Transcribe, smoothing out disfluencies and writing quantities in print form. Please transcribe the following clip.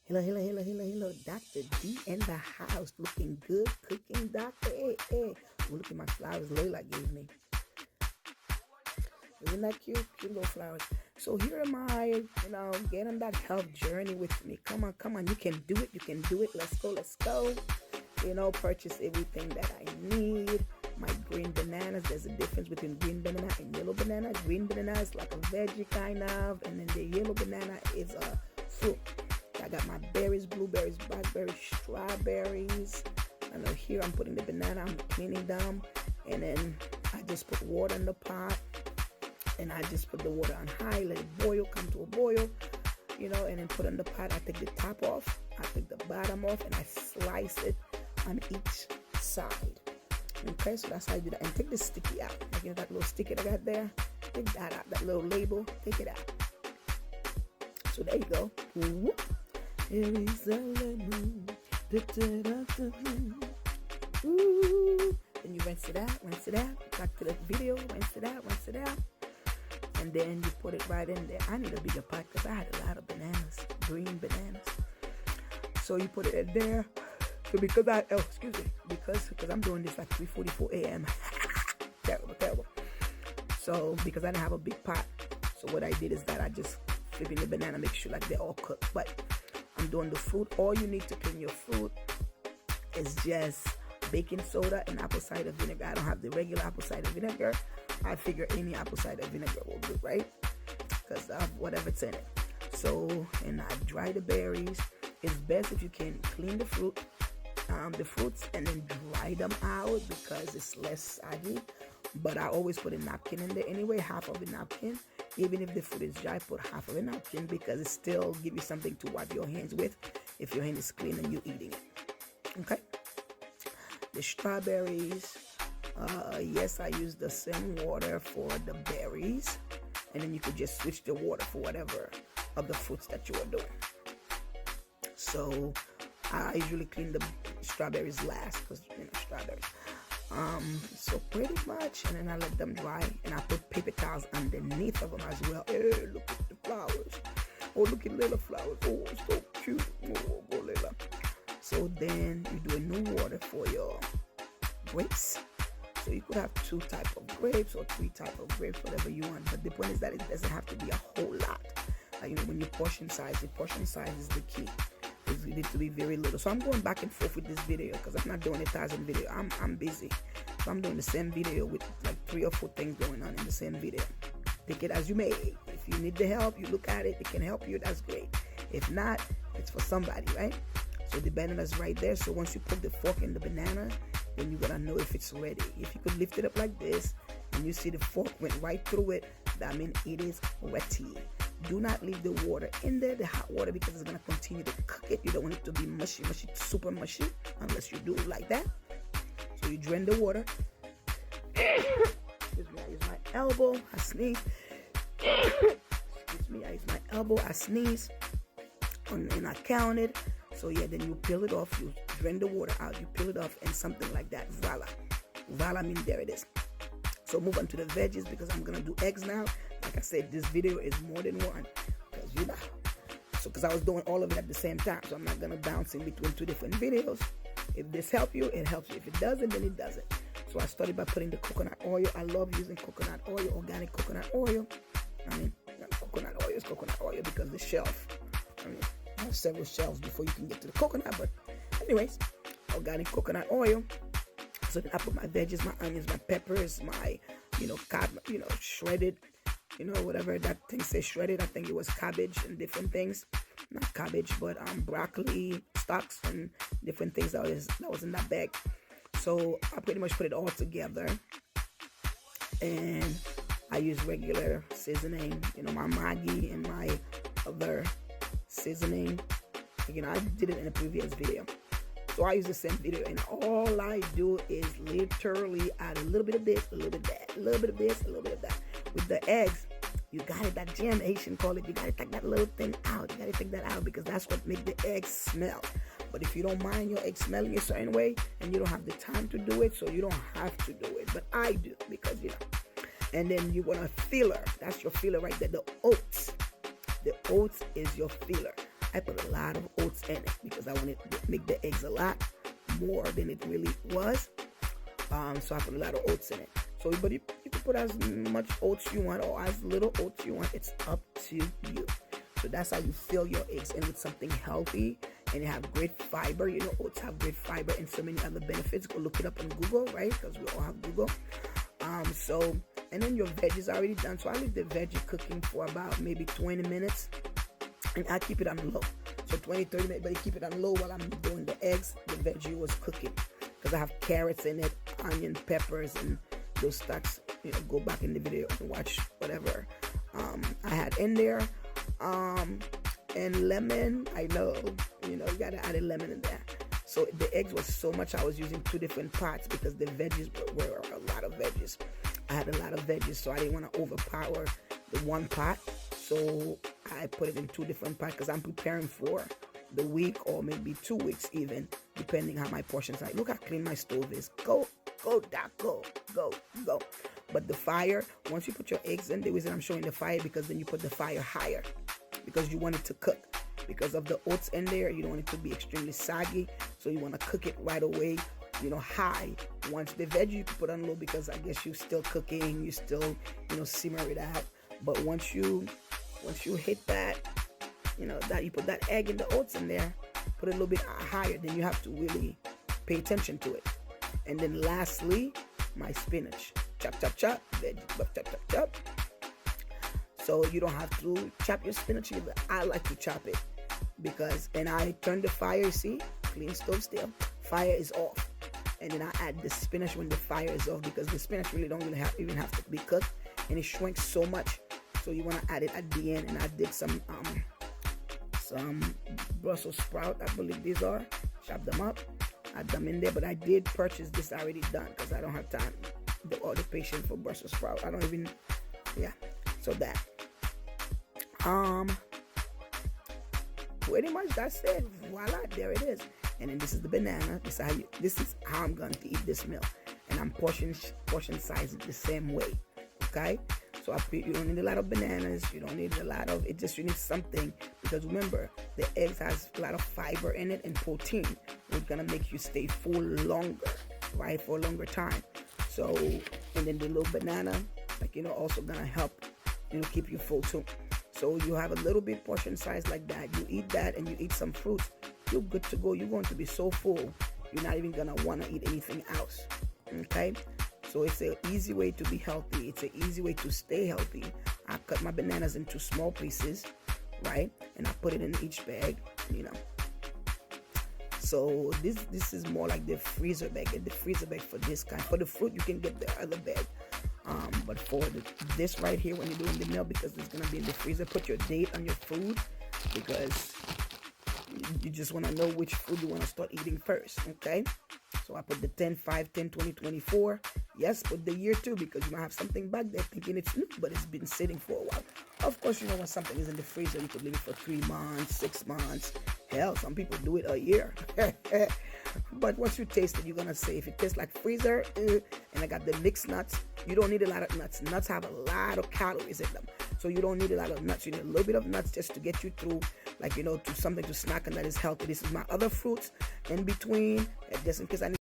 Hello, hello, hello, hello, hello. Dr. D in the house. Looking good, cooking, doctor. Hey, hey. Oh, look at my flowers Layla gave me. Isn't that cute? Cute little flowers. So here am I, get on that health journey with me. Come on, come on. You can do it. You can do it. Let's go, let's go. Purchase everything that I need. My green bananas. There's a difference between green banana and yellow banana. Green banana is like a veggie kind of, and then the yellow banana is a fruit. I got my berries, blueberries, blackberries, strawberries. And here I'm putting the banana. I'm cleaning them, and then I just put water in the pot, and I just put the water on high, let it boil, come to a boil, and then put in the pot. I take the top off, I take the bottom off, and I slice it on each side. Okay, so that's how I do that. And take the sticky out. Like, that little sticky that I got there, take that out, that little label, take it out. So there you go. Here is a lemon. Ooh. Then you rinse it out. Back to the video, rinse it out. And then you put it right in there. I need a bigger pot because I had a lot of bananas, green bananas. So you put it in there. So because I'm doing this like 3:44 a.m. terrible. So because I didn't have a big pot, so what I did is that I just flip in the banana, make sure like they're all cooked. But I'm doing the fruit. All you need to clean your fruit is just baking soda and apple cider vinegar. I don't have the regular apple cider vinegar. I figure any apple cider vinegar will do, right? Because of whatever's in it. So, and I dry the berries. It's best if you can clean the fruits, and then dry them out because it's less saggy. But I always put a napkin in there anyway, half of a napkin. Even if the fruit is dry, put half of a napkin because it still gives you something to wipe your hands with if your hand is clean and you're eating it. Okay? The strawberries, yes, I use the same water for the berries, and then you could just switch the water for whatever of the fruits that you are doing. So I usually clean the strawberries last because strawberries. So pretty much, and then I let them dry, and I put paper towels underneath of them as well. Hey, look at the flowers. Oh, look at Layla flowers. Oh, so cute. Oh, go Layla. So then you do a new water for your grapes. So you could have 2 types of grapes or 3 types of grapes, whatever you want. But the point is that it doesn't have to be a whole lot. When you portion size, the portion size is the key. It needs to be very little. So I'm going back and forth with this video because I'm not doing 1,000 video. I'm busy. So I'm doing the same video with like 3 or 4 things going on in the same video. Take it as you may. If you need the help, you look at it, it can help you, that's great. If not, it's for somebody, right? So the banana's right there. So once you put the fork in the banana, then you gotta know if it's ready. If you could lift it up like this and you see the fork went right through it, that means it is ready. Do not leave the water in there, the hot water, because it's gonna continue to cook it. You don't want it to be mushy, super mushy, unless you do it like that. So you drain the water. Excuse me, I use my elbow, I sneeze. Excuse me, I use my elbow, I sneeze, and I count it. So yeah, then you peel it off, you drain the water out, you peel it off, and something like that. Voila means there it is. So move on to the veggies because I'm gonna do eggs now. Like I said, this video is more than one because I was doing all of it at the same time. So I'm not gonna bounce in between 2 different videos. If this helps you, it helps you. If it doesn't, then it doesn't. So I started by putting the coconut oil. I love using coconut oil, organic coconut oil. Coconut oil is coconut oil because the shelf. I have several shelves before you can get to the coconut. But anyways, organic coconut oil. So then I put my veggies, my onions, my peppers, my, shredded, whatever that thing says shredded. I think it was cabbage and different things. Not cabbage, but broccoli, stalks, and different things that was in that bag. So I pretty much put it all together. And I use regular seasoning, my Maggi and my other seasoning. I did it in a previous video. So I use the same video, and all I do is literally add a little bit of this, a little bit of that, a little bit of this, a little bit of that. With the eggs, you got it, that jam, Haitian call it, you got to take that little thing out. You got to take that out because that's what makes the eggs smell. But if you don't mind your eggs smelling a certain way, and you don't have the time to do it, so you don't have to do it. But I do because, And then you want a filler. That's your filler right there, the oats. The oats is your filler. I put a lot of oats in it because I wanted to make the eggs a lot more than it really was. So I put a lot of oats in it. So, but you can put as much oats you want or as little oats you want. It's up to you. So that's how you fill your eggs in with something healthy, and you have great fiber. You know, oats have great fiber and so many other benefits. Go look it up on Google, right? Because we all have Google. And then your veg is already done. So I leave the veggie cooking for about maybe 20 minutes, and I keep it on low. So 20, 30 minutes, but you keep it on low while I'm doing the eggs. The veggie was cooking because I have carrots in it, onion, peppers, and those stocks. You know, go back in the video and watch whatever I had in there. And lemon, I know, you gotta add a lemon in there. So the eggs was so much, I was using 2 different pots because the veggies were a lot of veggies. I had a lot of veggies, so I didn't want to overpower the one pot. So I put it in 2 different pots because I'm preparing for the week or maybe 2 weeks even, depending how my portions are. Look how clean my stove is. Go, Doc, go. But the fire, once you put your eggs in, the reason I'm showing the fire because then you put the fire higher because you want it to cook. Because of the oats in there, you don't want it to be extremely soggy, so you want to cook it right away, high. Once the veggie, you can put on low because I guess you're still cooking, you still, simmer it out. But once you hit that, that you put that egg and the oats in there, put it a little bit higher, then you have to really pay attention to it. And then lastly, my spinach. Chop, veggie, chop. So you don't have to chop your spinach either. I like to chop it and I turn the fire, you see, clean stove still. Fire is off. And then I add the spinach when the fire is off because the spinach really don't even have to be cooked and it shrinks so much. So you want to add it at the end. And I did some Brussels sprout, I believe these are. Chop them up, add them in there. But I did purchase this already done because I don't have time or the patience for Brussels sprout. I don't even, so that. Pretty much that's it. Voila, there it is. And then this is the banana. This is how I'm going to eat this meal. And I'm portion size it the same way. Okay? So you don't need a lot of bananas. You don't need a lot of it. You need something because remember the eggs has a lot of fiber in it and protein. It's gonna make you stay full longer, right? For a longer time. So and then the little banana, also gonna help keep you full too. So you have a little bit portion size like that. You eat that and you eat some fruit. You're good to go. You're going to be so full. You're not even gonna want to eat anything else. Okay? So it's an easy way to be healthy. It's an easy way to stay healthy. I cut my bananas into small pieces, right? And I put it in each bag, So this is more like the freezer bag. Get the freezer bag for this kind. For the fruit, you can get the other bag. But for this right here, when you're doing the meal, because it's going to be in the freezer, put your date on your food because you just want to know which food you want to start eating first, okay? So I put the 10, 5, 10, 20, 24. Yes, put the year too because you might have something back there thinking it's new, but it's been sitting for a while. Of course, when something is in the freezer, you could leave it for 3 months, 6 months. Hell, some people do it a year. But once you taste it, you're going to say, if it tastes like freezer, and I got the mixed nuts, you don't need a lot of nuts. Nuts have a lot of calories in them. So you don't need a lot of nuts. You need a little bit of nuts just to get you through, to something to snack on that is healthy. This is my other fruits in between, just in case I need